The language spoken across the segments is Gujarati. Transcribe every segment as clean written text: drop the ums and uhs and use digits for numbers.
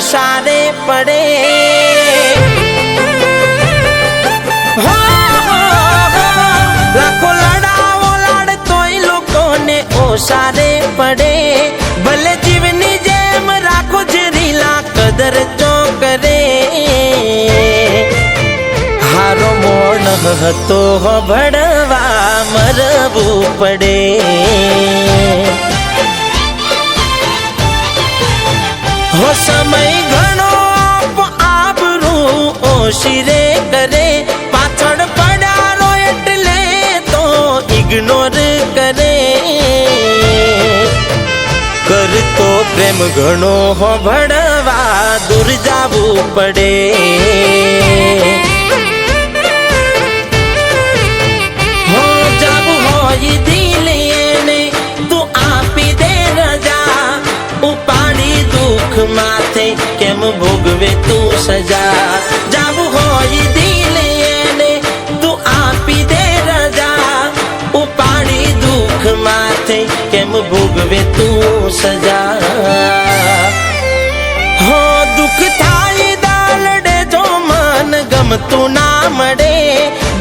ઓસારે પડે લાખો લડાવો લાડ તોય લોકોને ઓસારે પડે ભલે જીવની જેમ રાખો જરીલા કદર ચો કરે હારો મોણ હતો ભડવા મરવું પડે હો સમય ઘણો આબરૂ ઓછી રે કરે પાછળ પડારો એટલે તો ઇગ્નોર કરે કરતો પ્રેમ ઘણો હો ભડવા દૂર જાવું પડે હો જાવું હોય દિલ એને તું આપી દે રજા ઉપાડી દુઃખ માથે કેમ ભોગવે તું સજા જાવું હોય દિલ એને તું આપી દે રજા ઉપાડી દુઃખ માથે કેમ ભોગવે તું સજા હો દુઃખ થાય દાલડે જો મન ગમતું ના મળે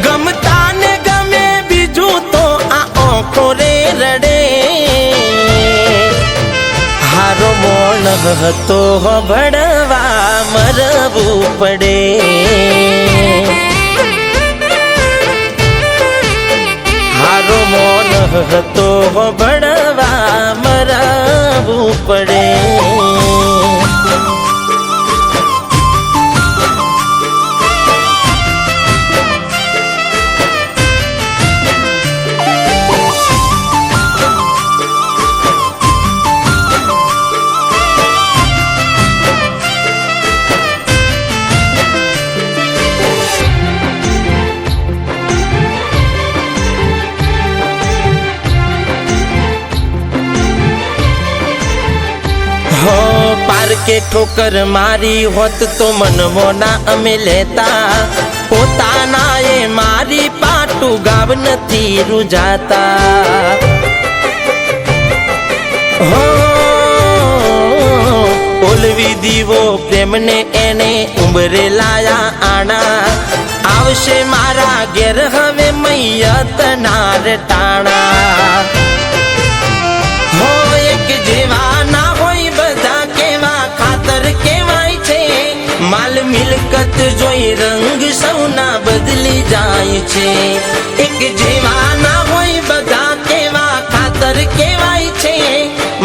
ગમતા ને ગમે બીજું તો આ આંખો રે રડે હારો મોણ હતો ભડવા મરવું પડે હારો મોણ હતો ભડવા મરવું પડે हो पार के ठोकर मारी होत तो मनमो ना अमे लेता पोताना ये मारी पाटू गाव नथी रुजाता हो ओलवी दीवो प्रेम ने एने उंबरे लाया आना आवशे मारा घेर हवे मैयत नार टाणा हो एक जेवा ना होई बधा केवा खातर केवाय छे माल मिलकत जोई रंग सौना बदली जाय छे एक जेवा ना होई बधा केवा खातर केवाय छे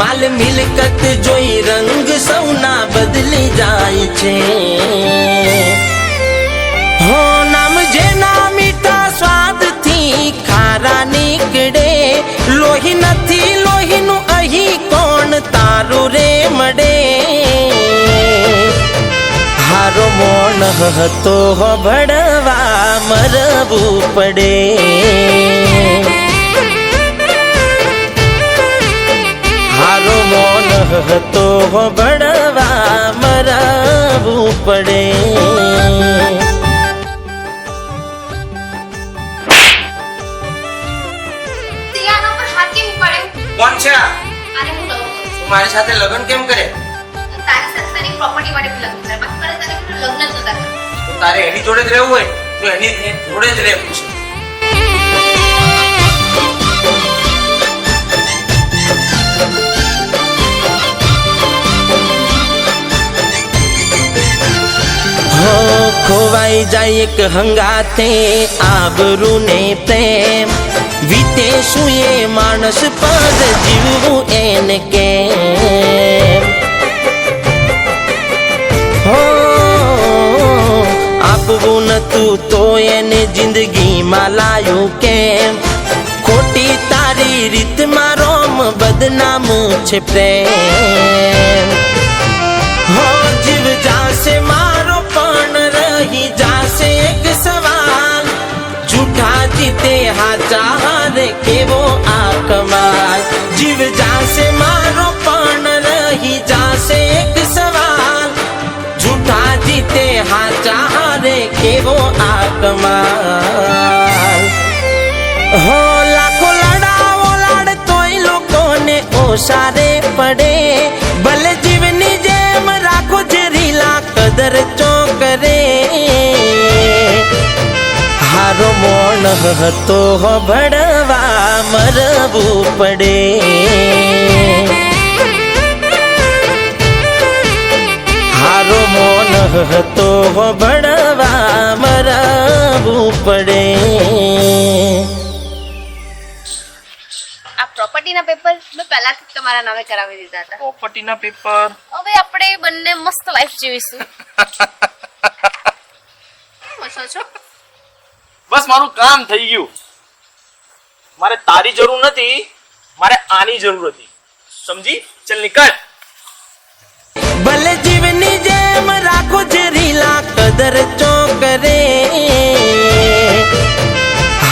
माल मिलकत जोई रंग सौना बदली जाय छे हो नाम जेना मीठा स्वाद थी खारा निकड़े लोही नथी लोही नु अही कोण तारू रे मडे हारो मोण હતો ભડવા મરવું પડે હારો મોણ હતો ભડવા મરવું પડે કોણ છે અરે હું લવ તું મારી સાથે લગ્ન કેમ કરે તારી સંસ્થાની પ્રોપર્ટી માટે લગ્ન કરે બાકી કરે તને લગ્ન જ નતા કરે તો તારે એની જોડે જ રહેવું હોય તો એની જોડે જ રહેવું છે हो खोवाई जाए एक हंगाते आबरू ने प्रेम वीते सुए मानस पर जीवू एन के हो आपवू नतू तो एने जिंदगी में लायू केम खोटी तारी रीत मारोम बदनाम छे प्रेम हो जीव जासे मारो पण रही जासे एक सवाल झूठा जीते हाचा हारे केवो आ कमाल जीव जासे मारो पण रही जासे एक सवाल झूठा जीते हाचा हारे केवो आ कमाल हो लाखो लड़ावो लाड़ तोय लोकोने ओसारे पड़े भले जीवनी जेम राखो जरी મોણ હતો ભણવા મરવું પડે. હારો મોન હતો ભણવા મરવું પડે. આ પ્રોપર્ટીના પેપર મેં પહેલાથી જ તમારા નામે કરાવી દીધા હતા. પ્રોપર્ટીના પેપર હવે આપણે બંને મસ્ત લાઈફ જીવીશું. કેમ હસો છો? બસ મારું કામ થઈ ગયું. મારે તારી જરૂર નથી, મારે આની જરૂર હતી. સમજી? ચલ નીકળ. ભલે જીવની જેમ રાખો છે રીલા કદર ચો કરે.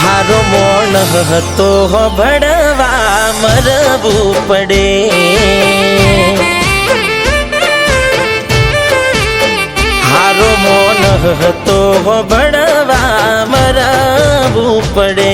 હારો મોણ હતો ભણવા મરવું પડે. હારો મોન હતો ભણવા મરવું પડે.